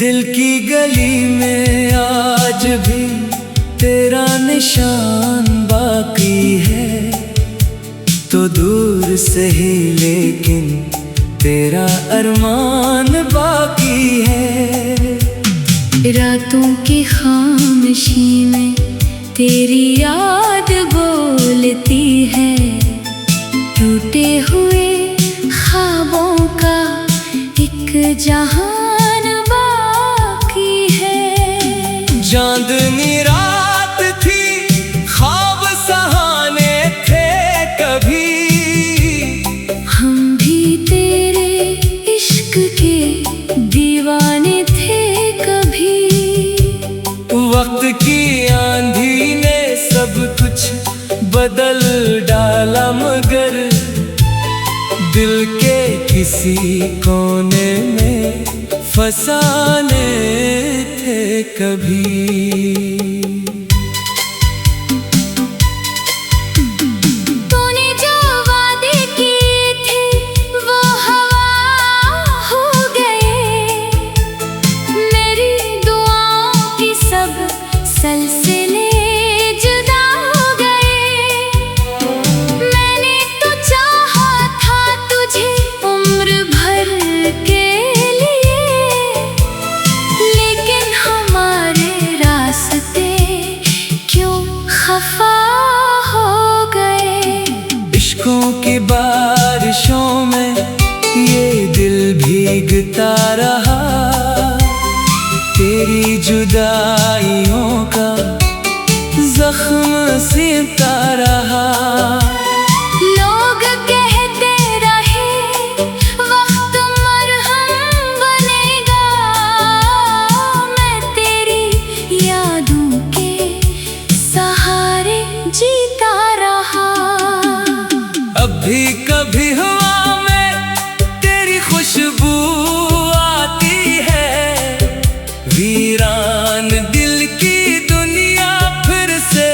दिल की गली में आज भी तेरा निशान बाकी है, तो दूर से ही लेकिन तेरा अरमान बाकी है। रातों की खामोशी में तेरी याद बोलती है, टूटे हुए ख्वाबों का एक जहान बाकी है। चांदनी रात थी, ख्वाब सहाने थे कभी, हम भी तेरे इश्क के दीवाने थे कभी। वक्त की आंधी ने सब कुछ बदल डाला, मगर दिल के किसी कोने में फसाने थे कभी। इश्कों की बारिशों में ये दिल भीगता रहा, तेरी जुदाइयों का जख्म सीता रहा। लोग कहते रहे वक्त मरहम बनेगा, मैं तेरी यादों के सहारे जीता रहा। अब भी कभी हवा में तेरी खुशबू आती है, वीरान दिल की दुनिया फिर से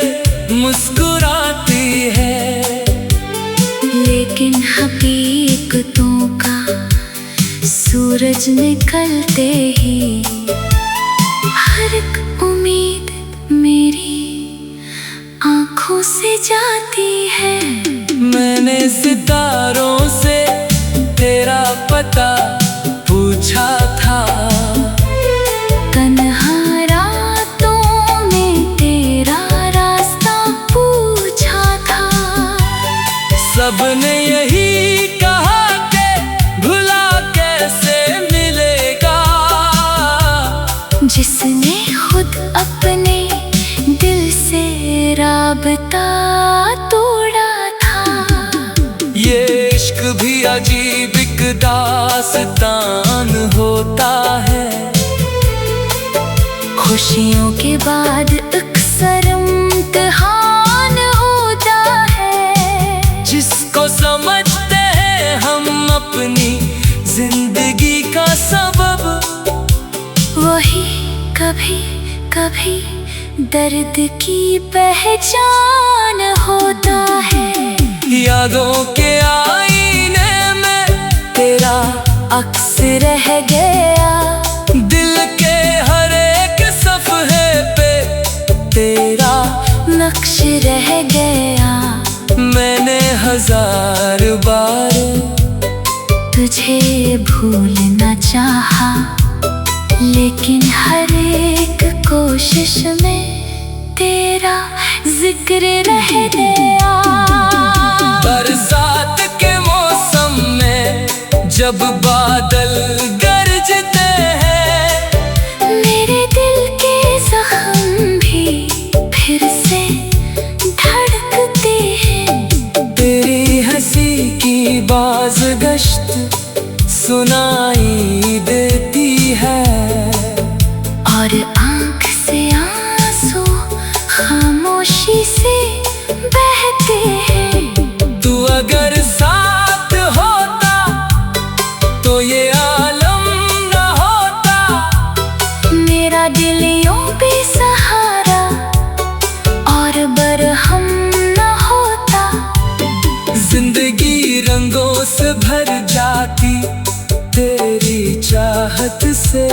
मुस्कुराती है। लेकिन हकीकतों का सूरज निकलते ही हर एक उम्मीद मेरी आंखों से जाती है। मैंने सितारों से तेरा पता पूछा था, तन्हा रातों में तेरा रास्ता पूछा था। सबने यही कहा कि भुला कैसे मिलेगा, जिसने खुद अपने दिल से राबता तोड़ा था। ये इश्क भी अजीब एक दास्तान होता है, खुशियों के बाद अक्सर इम्तिहान होता है। जिसको समझते हैं हम अपनी जिंदगी का सबब, वही कभी कभी दर्द की पहचान होता है। यादों के आईने में तेरा अक्स रह गया, दिल के हर एक सफ़हे पे तेरा नक्श रह गया। मैंने हजार बार तुझे भूलना चाहा, लेकिन हर एक कोशिश में तेरा जिक्र रह गया। बरसात के मौसम में जब बादल गरजते हैं, मेरे दिल के जख्म भी फिर से धड़कते हैं। तेरी हंसी की बाज़गश्त सुनाई देती है, और आँख से आंसू खामोशी से बहते हैं। तू अगर साथ होता तो ये आलम न होता, मेरा दिल यूं बेसहारा और बरहम न होता। जिंदगी रंगों से भर जाती तेरी चाहत से।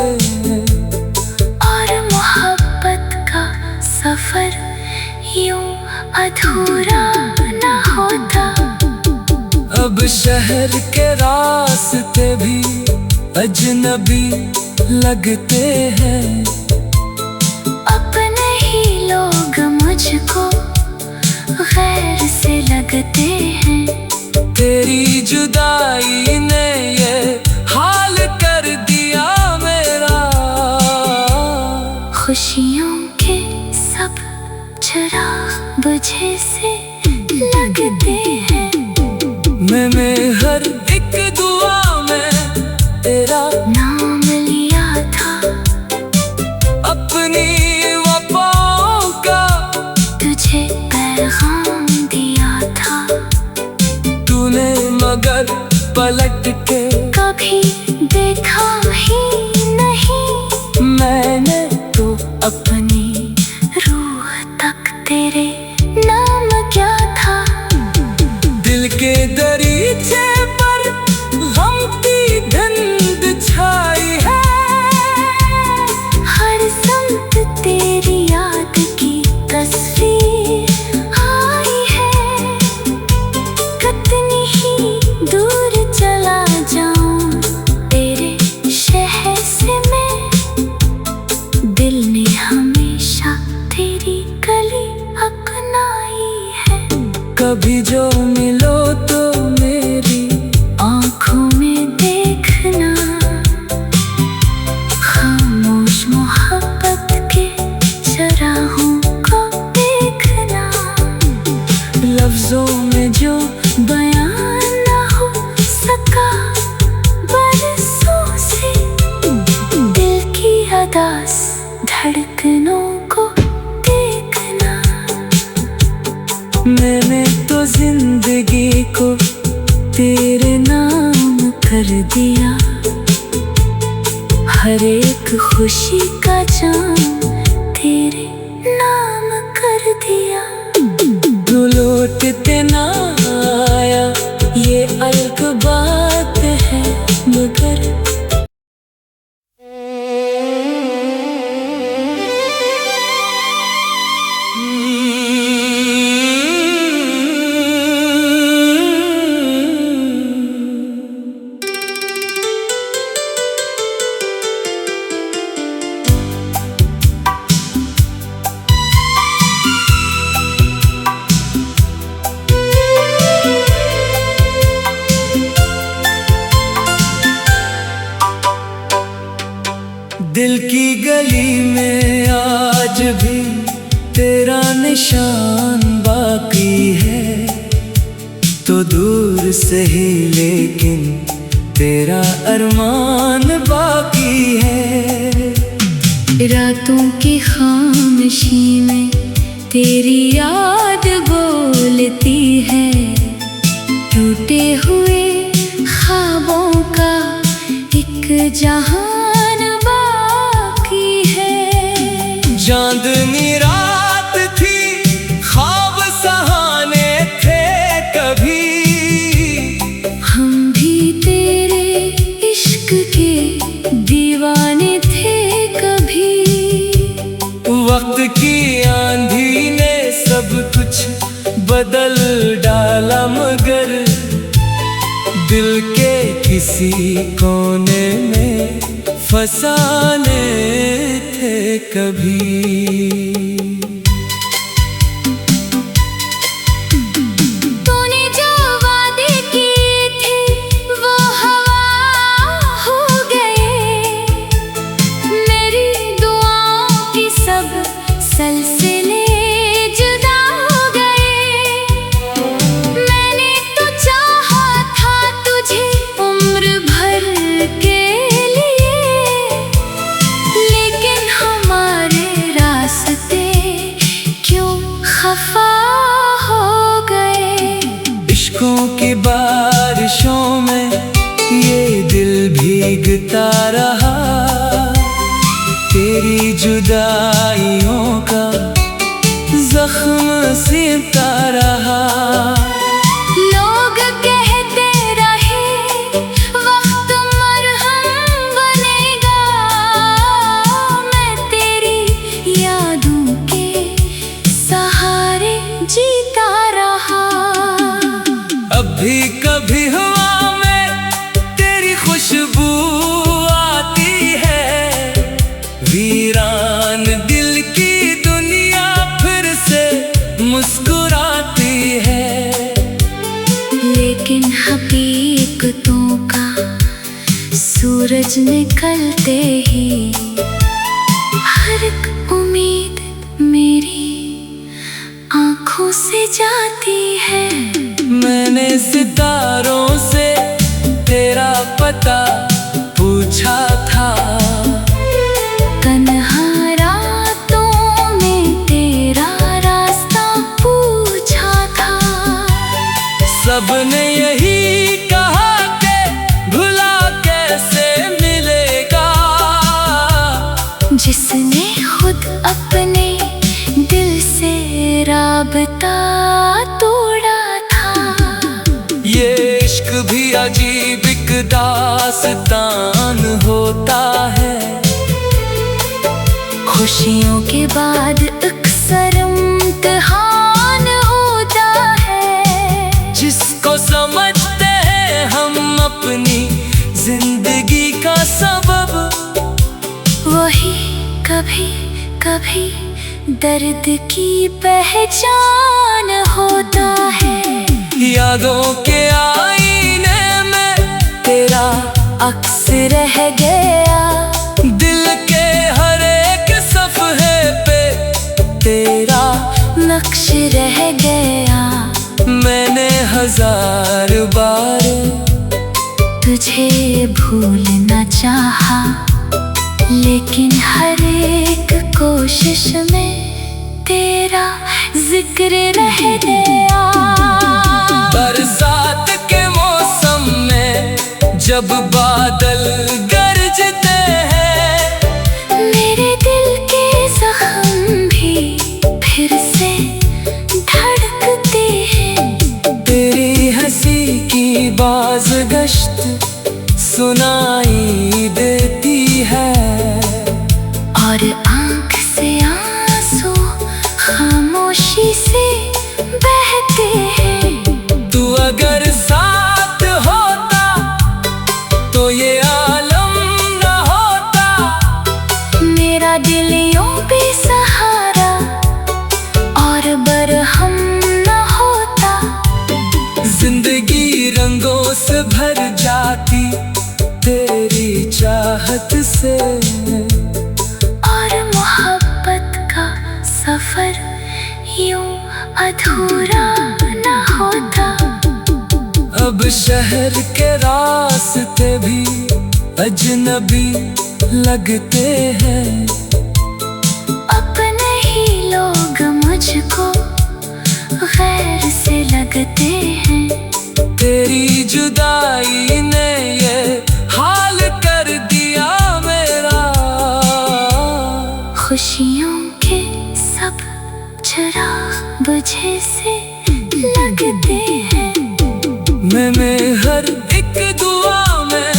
अधूरा न होता। अब शहर के रास्ते भी अजनबी लगते हैं। अपने ही लोग मुझको गैर से लगते हैं। तेरी जुदाई ने ये हाल कर दिया मेरा। खुशियों के सब चिराग बुझे से लगते हैं। मैंने हर एक दुआ में तेरा नाम लिया था। अपनी वफाओं का तुझे पैगाम दिया था। तूने मगर पलट के कभी देखा ही नहीं। मैंने तो अपनी रूह तक तेरे नाम क्या था। दिल के दरीचे पर गम की धुंध छाई है। हर समत तेरी याद की तस्वीर आई है। कितनी ही दूर चला जाऊं तेरे शहर से मैं, दिल ने हमेशा तेरी गली अपनाई है। कभी जो मिलो तो मेरी आँखों में देखना, खामोश मोहब्बत के चराहों को देखना। लफ्जों में जो बयान न हो सका बरसों से, दिल की अदास धड़कनों को देखना। मैंने तो जिंदगी को तेरे नाम कर दिया। हर एक खुशी का जाम तेरे नाम कर दिया। तू लौटते ना आया ये अलग बात है, मगर दिल की गली में आज भी तेरा निशान बाकी है। तो दूर से ही लेकिन तेरा अरमान बाकी है। रातों की खामोशी में तेरी याद बोलती है। टूटे हुए ख्वाबों का एक जहान बाकी है। चांदनी रात थी, ख्वाब सहाने थे कभी। हम भी तेरे इश्क के दीवाने थे कभी। वक्त की आंधी ने सब कुछ बदल डाला, मगर दिल के किसी कोने में फसाने थे कभी। की बारिशों में ये दिल भीगता रहा। तेरी जुदाइयों का जख्म सीता रहा। लोग कहते रहे वक्त मरहम बनेगा। मैं तेरी यादों के सहारे जी सूरज निकलते ही हर एक उम्मीद मेरी आंखों से जाती है। मैंने सितारों से तेरा पता पूछा था, तन्हा रातों में तेरा रास्ता पूछा था। सबने यही कहा कि भुला कैसे मिलेगा, जिसने खुद अपने दिल से राबता तोड़ा था। ये इश्क भी अजीब एक दास्तान होता है। खुशियों के बाद अक्सर इम्तिहान होता है, जिसको समझते हैं हम अपनी जिंदगी का सबब, वही कभी कभी दर्द की पहचान होता है। यादों के आईने में तेरा अक्स रह गया, दिल के हर एक सफ़हे पे तेरा नक्श रह गया। मैंने 1000 बार तुझे भूलना चाहा, लेकिन हर एक कोशिश में तेरा जिक्र रह गया। बरसात के मौसम में जब बादल गरजते हैं, मेरे दिल के जख्म भी फिर से धड़कते हैं। तेरी हंसी की बाज़गश्त सुनाई देती है, और आँख से आंसू खामोशी से बहते हैं। तू अगर साथ होता तो ये आलम न होता। मेरा दिल यूं बेसहारा और बरहम न होता। जिंदगी रंगों से भर जाती तेरी चाहत से, और मोहब्बत का सफर यूं अधूरा न होता। अब शहर के रास्ते भी अजनबी लगते हैं, अपने ही लोग मुझको गैर से लगते हैं। तेरी जुदाई ने ये हाल कर दिया मेरा। खुशियों के सब चिराग बुझे से लगते हैं। मैंने हर एक दुआ में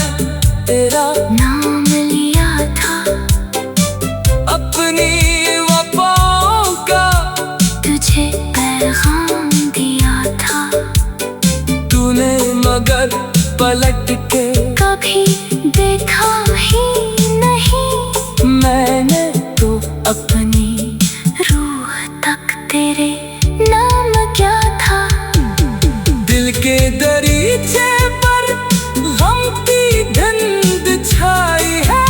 तेरा नाम लिया था, अपनी वफाओं का तुझे पैगाम दिया था। तूने मगर पलट के कभी देखा ही नहीं, मैंने तो अपनी रूह तक तेरे नाम क्या था। दिल के दरीचे पर गम की धुंध छाई है,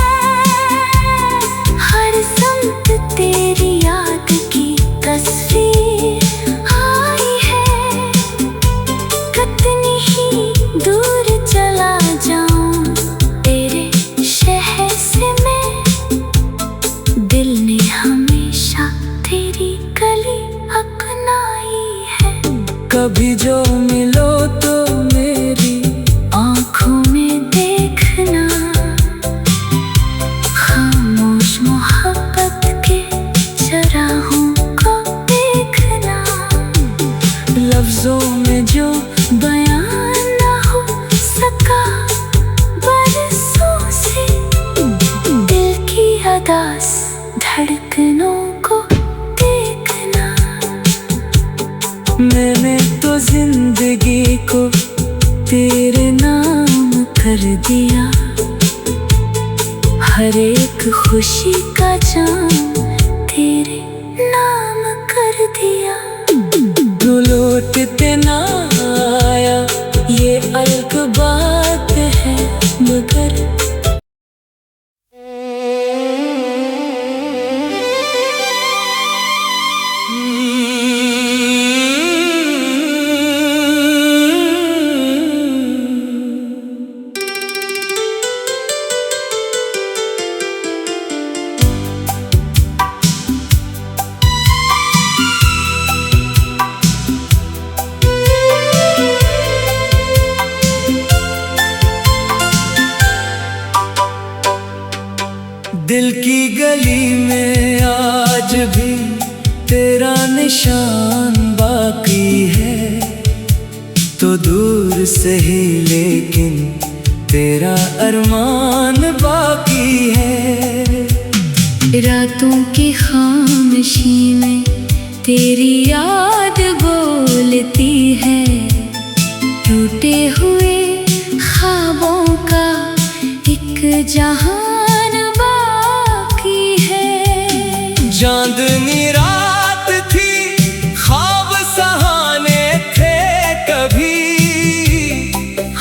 हर संत तेरी याद की तस्वीर आई है। कितनी ही दूर चला जाऊं तेरे शहर से मैं, दिल ने हमेशा तेरी गली अपनाई है। कभी जो मिलो तो मेरी आँखों में देखना, खामोश मोहब्बत के चराहों को देखना। लफ्जों में जो बयान ना हो सका बरसों से, दिल की अदास धड़कनों को देखना। मैंने तो जिंदगी को तेरे नाम कर दिया, हर एक खुशी का जाम तेरे नाम कर दिया। तू लौटते ना आया, ये अलग बात है, मगर दिल की गली में आज भी तेरा निशान बाकी है, तो दूर से ही लेकिन तेरा अरमान बाकी है। रातों की खामोशी में तेरी याद बोलती है, टूटे हुए ख्वाबों का एक जहान बाकी है। चांदनी रात थी, ख्वाब सहाने थे कभी,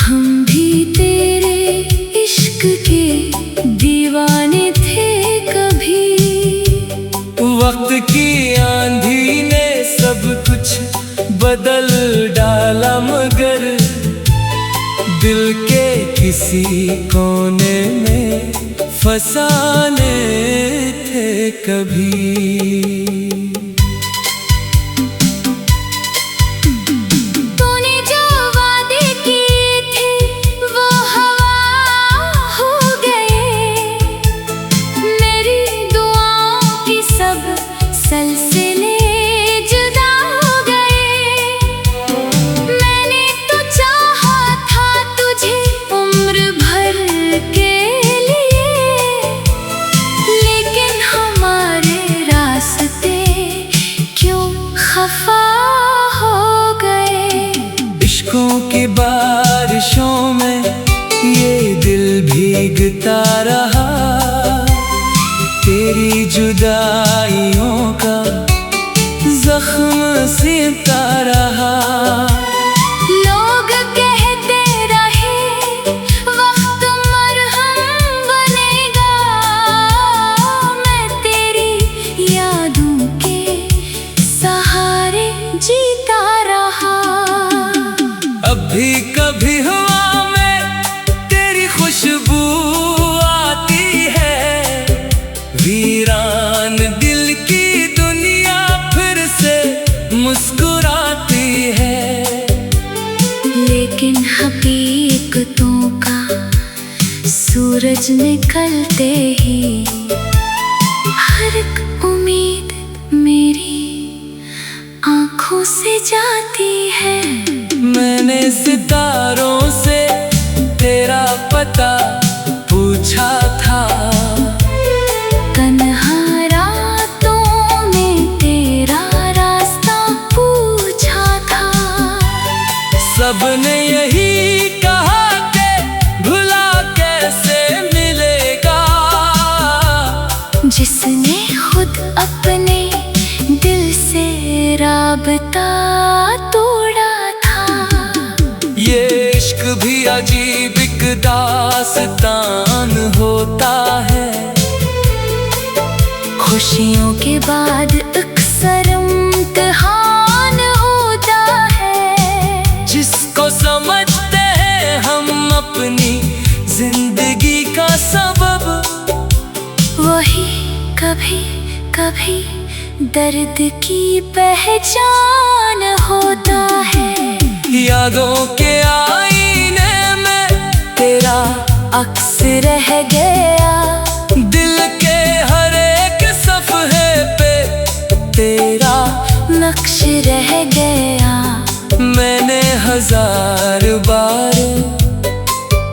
हम भी तेरे इश्क के दीवाने थे कभी। वक्त की आंधी ने सब कुछ बदल डाला, मगर दिल के किसी कोने में फसाने थे कभी। इश्कों की बारिशों में ये दिल भीगता रहा, तेरी जुदाइयों का जख्म सीता रहा। लोग कहते रहे वक्त मरहम बनेगा, मैं तेरी यादों के सहारे जीता रहा। अभी कभी हवा में तेरी खुशबू आती है, वीरान दिल की दुनिया फिर से मुस्कुराती है। लेकिन हकीकतों का सूरज निकलते ही हर एक उम्मीद मेरी आंखों से जाती है। मैंने सितारों से तेरा पता पूछा था, तन्हा रातों में तेरा रास्ता पूछा था। सबने यही कहा कि भुला कैसे मिलेगा, जिसने खुद अपने दिल से राबता तोड़ा था। ये इश्क भी अजीब एक दास्तान होता है, खुशियों के बाद अक्सर इम्तिहान होता है। जिसको समझते हैं हम अपनी जिंदगी का सबब, वही कभी कभी दर्द की पहचान होता है। यादों के आईने में तेरा अक्स रह गया, दिल के हर एक सफ़हे पे तेरा नक्श रह गया। मैंने 1000 बार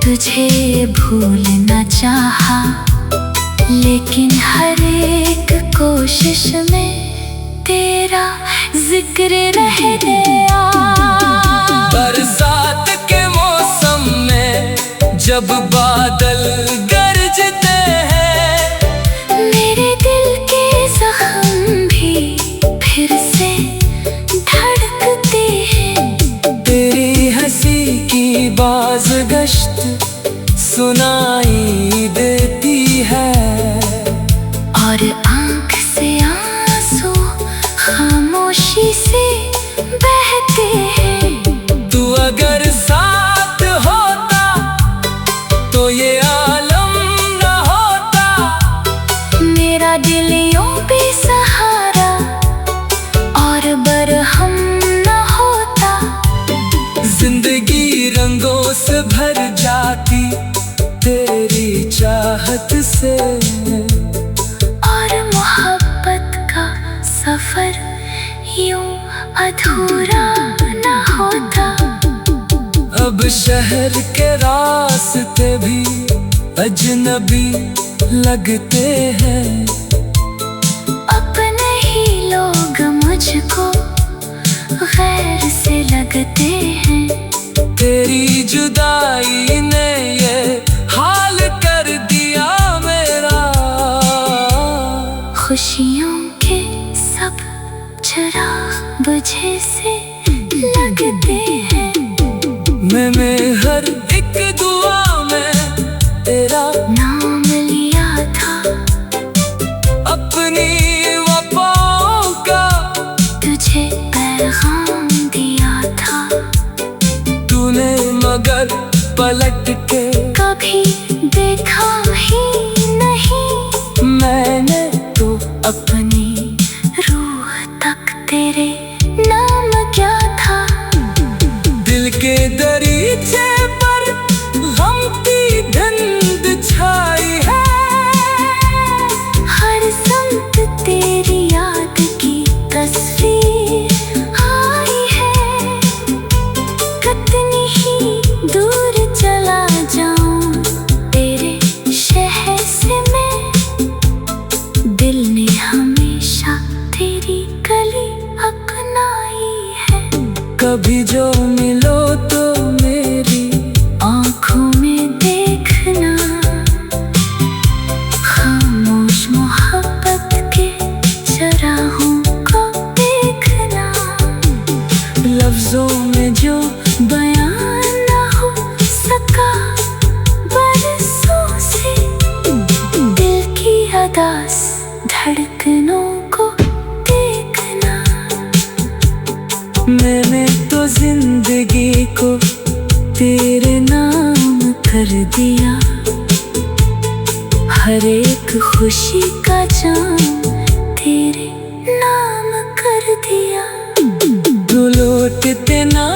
तुझे भूलना चाहा, लेकिन हर एक कोशिश में तेरा जिक्र रह गया। बरसात के मौसम में जब बादल गरजते हैं, मेरे दिल के जख्म भी फिर से धड़कते हैं। तेरी हंसी की बाज़गश्त सुनाई देती है, और आँख से आंसू खामोशी से बहते हैं। तू अगर साथ होता तो ये आलम न होता, मेरा दिल यूं बेसहारा और बरहम न होता। जिंदगी रंगों से भर जाती तेरी चाहत से। यूं अधूरा न होता। अब शहर के रास्ते भी अजनबी लगते हैं। अपने ही लोग मुझको गैर से लगते हैं। तेरी जुदाई ने ये हाल कर दिया मेरा। खुशियों के सब चिराग बुझे से लगते हैं। मैंने हर एक दुआ में तेरा नाम लिया था। अपनी वफाओं का तुझे पैगाम दिया था। तूने मगर पलट के कभी देखा ही नहीं। मैंने तो अपनी रूह तक तेरे नाम क्या था। दिल के दरीचे पर गम की धुंध छाई है। हर संग तेरी याद की तस्वीर आई है। कितनी ही दूर चला जाऊं तेरे शहर से मैं, दिल ने हमेशा तेरी गली अपनाई है। कभी जो मिलो तो मेरी आँखों में देखना, खामोश मोहब्बत के चराहों को देखना। लफ्जों में जो बयां न हो सका बरसों से, दिल की अदास धड़कनों को देखना। मैंने तो जिंदगी को तेरे नाम कर दिया। हर एक खुशी का जाम तेरे नाम कर दिया। तू लौटते ना